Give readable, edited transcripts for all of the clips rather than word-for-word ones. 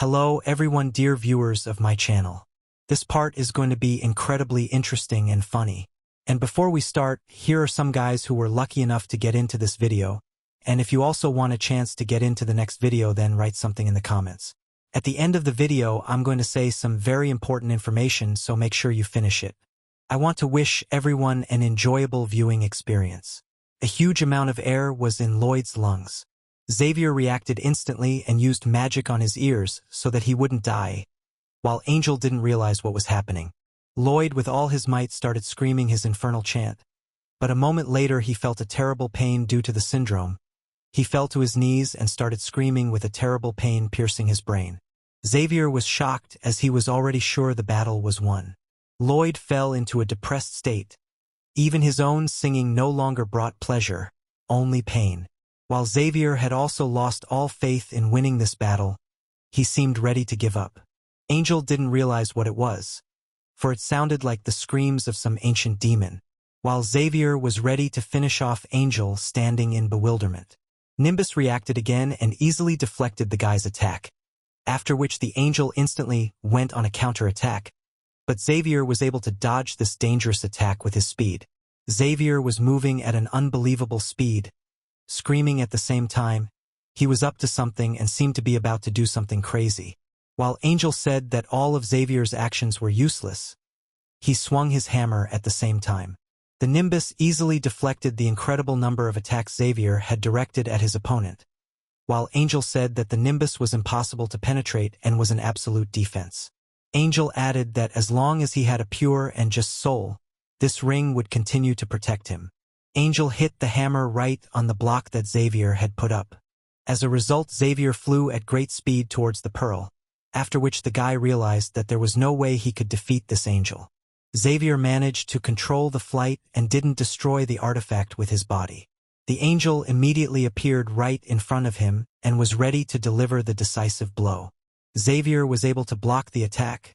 Hello everyone, dear viewers of my channel. This part is going to be incredibly interesting and funny. And before we start, here are some guys who were lucky enough to get into this video. And if you also want a chance to get into the next video, then write something in the comments. At the end of the video, I'm going to say some very important information, so make sure you finish it. I want to wish everyone an enjoyable viewing experience. A huge amount of air was in Lloyd's lungs. Xavier reacted instantly and used magic on his ears so that he wouldn't die, while Angel didn't realize what was happening. Lloyd, with all his might, started screaming his infernal chant. But a moment later, he felt a terrible pain due to the syndrome. He fell to his knees and started screaming with a terrible pain piercing his brain. Xavier was shocked as he was already sure the battle was won. Lloyd fell into a depressed state. Even his own singing no longer brought pleasure, only pain. While Xavier had also lost all faith in winning this battle, he seemed ready to give up. Angel didn't realize what it was, for it sounded like the screams of some ancient demon, while Xavier was ready to finish off Angel standing in bewilderment. Nimbus reacted again and easily deflected the guy's attack, after which the Angel instantly went on a counterattack, but Xavier was able to dodge this dangerous attack with his speed. Xavier was moving at an unbelievable speed, screaming at the same time. He was up to something and seemed to be about to do something crazy. While Angel said that all of Xavier's actions were useless, he swung his hammer at the same time. The Nimbus easily deflected the incredible number of attacks Xavier had directed at his opponent, while Angel said that the Nimbus was impossible to penetrate and was an absolute defense. Angel added that as long as he had a pure and just soul, this ring would continue to protect him. Angel hit the hammer right on the block that Xavier had put up. As a result, Xavier flew at great speed towards the pearl, after which the guy realized that there was no way he could defeat this Angel. Xavier managed to control the flight and didn't destroy the artifact with his body. The Angel immediately appeared right in front of him and was ready to deliver the decisive blow. Xavier was able to block the attack,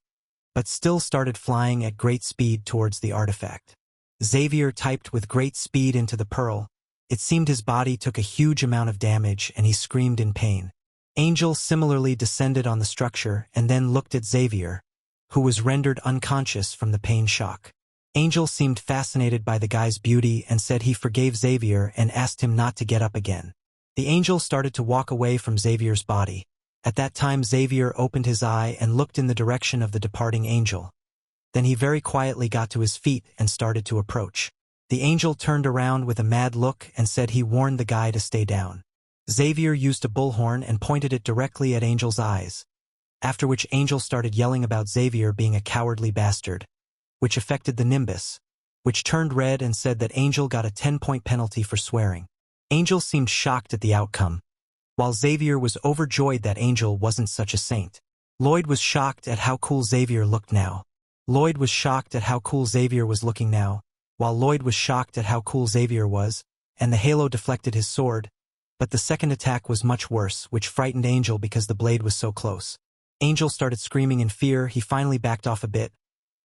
but still started flying at great speed towards the artifact. Xavier typed with great speed into the pearl. It seemed his body took a huge amount of damage and he screamed in pain. Angel similarly descended on the structure and then looked at Xavier, who was rendered unconscious from the pain shock. Angel seemed fascinated by the guy's beauty and said he forgave Xavier and asked him not to get up again. The Angel started to walk away from Xavier's body. At that time, Xavier opened his eye and looked in the direction of the departing Angel. Then he very quietly got to his feet and started to approach. The Angel turned around with a mad look and said he warned the guy to stay down. Xavier used a bullhorn and pointed it directly at Angel's eyes, after which Angel started yelling about Xavier being a cowardly bastard, which affected the Nimbus, which turned red and said that Angel got a 10-point penalty for swearing. Angel seemed shocked at the outcome, while Xavier was overjoyed that Angel wasn't such a saint. Lloyd was shocked at how cool Xavier looked now. Lloyd was shocked at how cool Xavier was looking now, while Lloyd was shocked at how cool Xavier was, and the halo deflected his sword, but the second attack was much worse, which frightened Angel because the blade was so close. Angel started screaming in fear. He finally backed off a bit.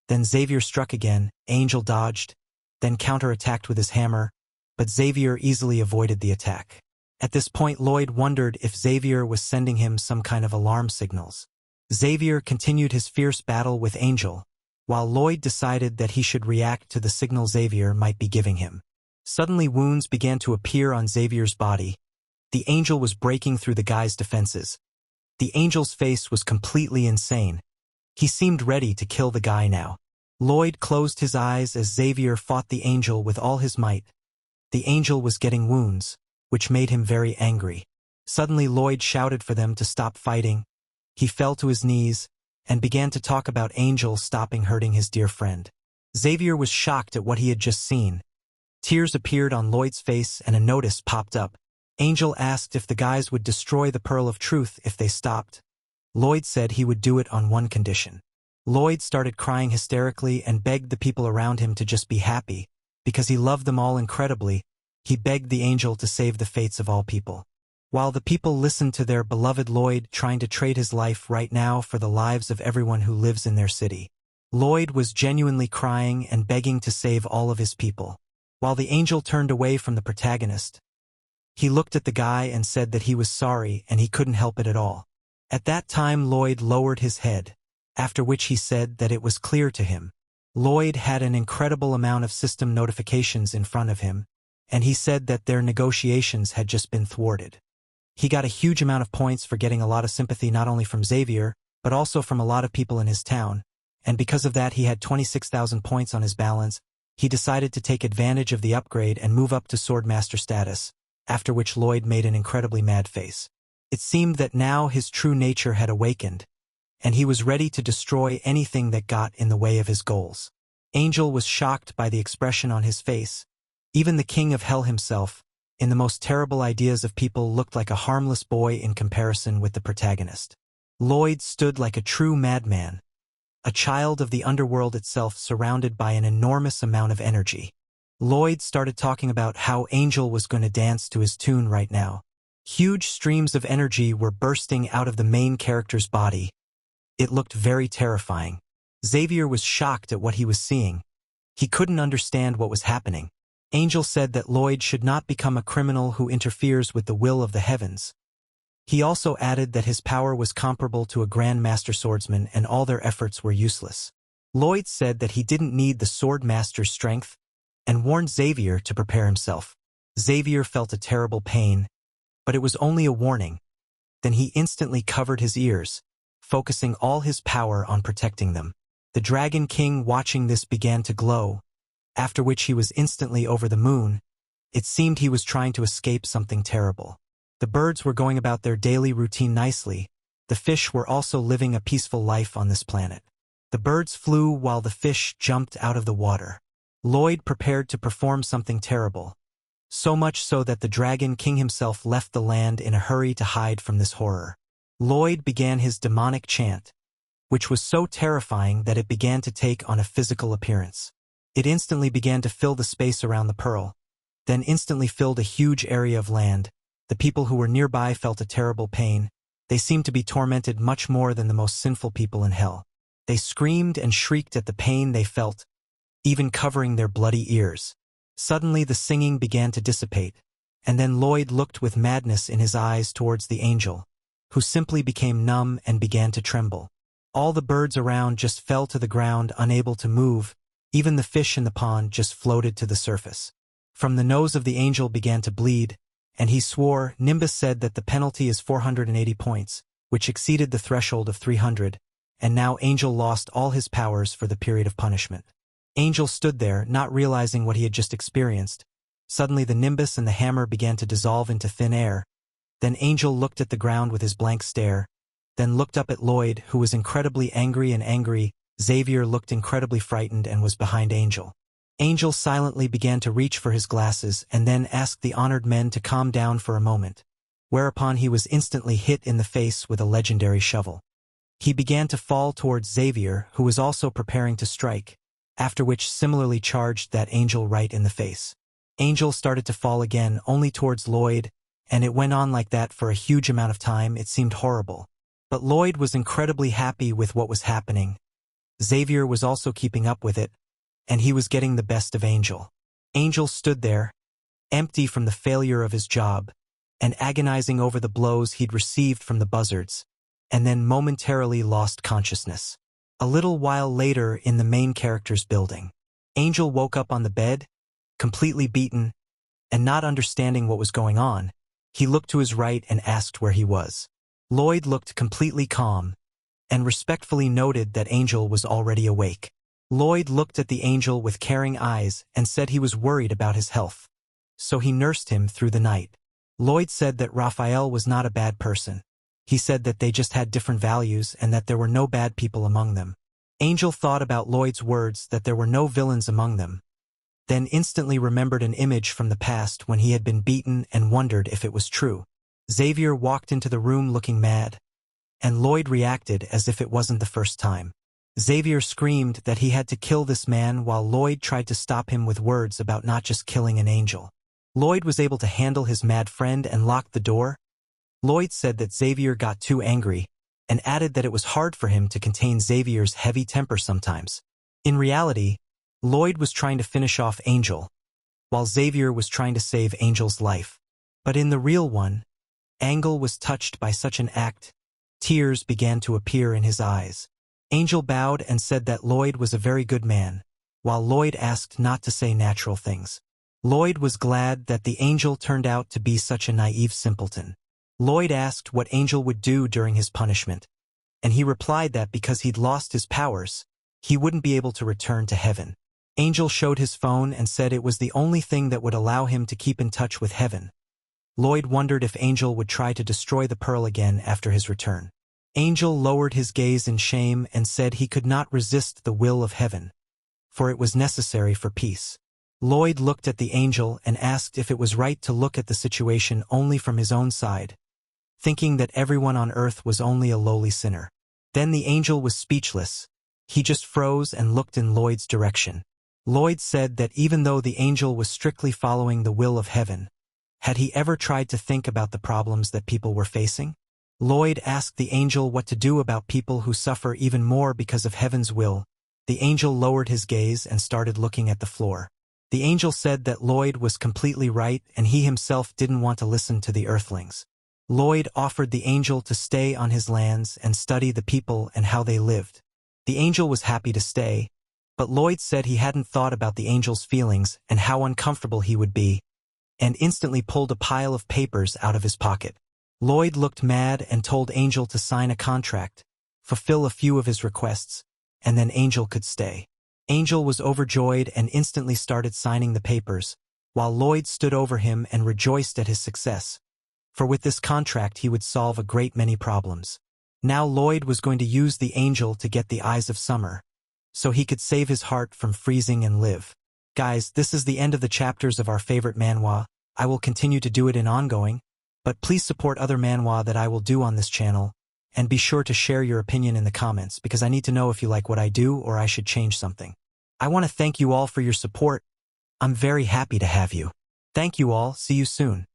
Then Xavier struck again. Angel dodged, then counterattacked with his hammer, but Xavier easily avoided the attack. At this point, Lloyd wondered if Xavier was sending him some kind of alarm signals. Xavier continued his fierce battle with Angel, while Lloyd decided that he should react to the signal Xavier might be giving him. Suddenly, wounds began to appear on Xavier's body. The Angel was breaking through the guy's defenses. The Angel's face was completely insane. He seemed ready to kill the guy now. Lloyd closed his eyes as Xavier fought the Angel with all his might. The Angel was getting wounds, which made him very angry. Suddenly, Lloyd shouted for them to stop fighting. He fell to his knees and began to talk about Angel stopping hurting his dear friend. Xavier was shocked at what he had just seen. Tears appeared on Lloyd's face and a notice popped up. Angel asked if the guys would destroy the Pearl of Truth if they stopped. Lloyd said he would do it on one condition. Lloyd started crying hysterically and begged the people around him to just be happy, because he loved them all incredibly. He begged the Angel to save the fates of all people. While the people listened to their beloved Lloyd trying to trade his life right now for the lives of everyone who lives in their city. Lloyd was genuinely crying and begging to save all of his people. While the Angel turned away from the protagonist, he looked at the guy and said that he was sorry and he couldn't help it at all. At that time Lloyd lowered his head, after which he said that it was clear to him. Lloyd had an incredible amount of system notifications in front of him, and he said that their negotiations had just been thwarted. He got a huge amount of points for getting a lot of sympathy not only from Xavier, but also from a lot of people in his town, and because of that he had 26,000 points on his balance. He decided to take advantage of the upgrade and move up to Swordmaster status, after which Lloyd made an incredibly mad face. It seemed that now his true nature had awakened, and he was ready to destroy anything that got in the way of his goals. Angel was shocked by the expression on his face. Even the king of hell himself, in the most terrible ideas of people, looked like a harmless boy in comparison with the protagonist. Lloyd stood like a true madman, a child of the underworld itself, surrounded by an enormous amount of energy. Lloyd started talking about how Angel was going to dance to his tune right now. Huge streams of energy were bursting out of the main character's body. It looked very terrifying. Xavier was shocked at what he was seeing. He couldn't understand what was happening. Angel said that Lloyd should not become a criminal who interferes with the will of the heavens. He also added that his power was comparable to a Grand Master swordsman and all their efforts were useless. Lloyd said that he didn't need the Sword Master's strength and warned Xavier to prepare himself. Xavier felt a terrible pain, but it was only a warning. Then he instantly covered his ears, focusing all his power on protecting them. The Dragon King, watching this, began to glow, after which he was instantly over the moon. It seemed he was trying to escape something terrible. The birds were going about their daily routine nicely. The fish were also living a peaceful life on this planet. The birds flew while the fish jumped out of the water. Lloyd prepared to perform something terrible, so much so that the Dragon King himself left the land in a hurry to hide from this horror. Lloyd began his demonic chant, which was so terrifying that it began to take on a physical appearance. It instantly began to fill the space around the pearl, then instantly filled a huge area of land. The people who were nearby felt a terrible pain. They seemed to be tormented much more than the most sinful people in hell. They screamed and shrieked at the pain they felt, even covering their bloody ears. Suddenly the singing began to dissipate, and then Lloyd looked with madness in his eyes towards the angel, who simply became numb and began to tremble. All the birds around just fell to the ground, unable to move. Even the fish in the pond just floated to the surface. From the nose of the angel began to bleed, and he swore. Nimbus said that the penalty is 480 points, which exceeded the threshold of 300, and now Angel lost all his powers for the period of punishment. Angel stood there, not realizing what he had just experienced. Suddenly the Nimbus and the hammer began to dissolve into thin air. Then Angel looked at the ground with his blank stare, then looked up at Lloyd, who was incredibly angry. Xavier looked incredibly frightened and was behind Angel. Angel silently began to reach for his glasses and then asked the honored men to calm down for a moment, whereupon he was instantly hit in the face with a legendary shovel. He began to fall towards Xavier, who was also preparing to strike, after which similarly charged that Angel right in the face. Angel started to fall again, only towards Lloyd, and it went on like that for a huge amount of time. It seemed horrible. But Lloyd was incredibly happy with what was happening. Xavier was also keeping up with it, and he was getting the best of Angel. Angel stood there, empty from the failure of his job, and agonizing over the blows he'd received from the buzzards, and then momentarily lost consciousness. A little while later, in the main character's building, Angel woke up on the bed, completely beaten, and not understanding what was going on. He looked to his right and asked where he was. Lloyd looked completely calm, and respectfully noted that Angel was already awake. Lloyd looked at the angel with caring eyes and said he was worried about his health, so he nursed him through the night. Lloyd said that Raphael was not a bad person. He said that they just had different values and that there were no bad people among them. Angel thought about Lloyd's words that there were no villains among them, then instantly remembered an image from the past when he had been beaten and wondered if it was true. Xavier walked into the room looking mad, and Lloyd reacted as if it wasn't the first time. Xavier screamed that he had to kill this man while Lloyd tried to stop him with words about not just killing an angel. Lloyd was able to handle his mad friend and locked the door. Lloyd said that Xavier got too angry and added that it was hard for him to contain Xavier's heavy temper sometimes. In reality, Lloyd was trying to finish off Angel, while Xavier was trying to save Angel's life. But in the real one, Angel was touched by such an act. Tears began to appear in his eyes. Angel bowed and said that Lloyd was a very good man, while Lloyd asked not to say natural things. Lloyd was glad that the angel turned out to be such a naive simpleton. Lloyd asked what Angel would do during his punishment, and he replied that because he'd lost his powers, he wouldn't be able to return to heaven. Angel showed his phone and said it was the only thing that would allow him to keep in touch with heaven. Lloyd wondered if Angel would try to destroy the pearl again after his return. Angel lowered his gaze in shame and said he could not resist the will of heaven, for it was necessary for peace. Lloyd looked at the angel and asked if it was right to look at the situation only from his own side, thinking that everyone on earth was only a lowly sinner. Then the angel was speechless. He just froze and looked in Lloyd's direction. Lloyd said that even though the angel was strictly following the will of heaven, had he ever tried to think about the problems that people were facing? Lloyd asked the angel what to do about people who suffer even more because of heaven's will. The angel lowered his gaze and started looking at the floor. The angel said that Lloyd was completely right and he himself didn't want to listen to the earthlings. Lloyd offered the angel to stay on his lands and study the people and how they lived. The angel was happy to stay, but Lloyd said he hadn't thought about the angel's feelings and how uncomfortable he would be, and instantly pulled a pile of papers out of his pocket. Lloyd looked mad and told Angel to sign a contract, fulfill a few of his requests, and then Angel could stay. Angel was overjoyed and instantly started signing the papers, while Lloyd stood over him and rejoiced at his success, for with this contract he would solve a great many problems. Now Lloyd was going to use the angel to get the eyes of summer, so he could save his heart from freezing and live. Guys, this is the end of the chapters of our favorite manhwa. I will continue to do it in ongoing, but please support other manhwa that I will do on this channel, and be sure to share your opinion in the comments because I need to know if you like what I do or I should change something. I want to thank you all for your support. I'm very happy to have you. Thank you all. See you soon.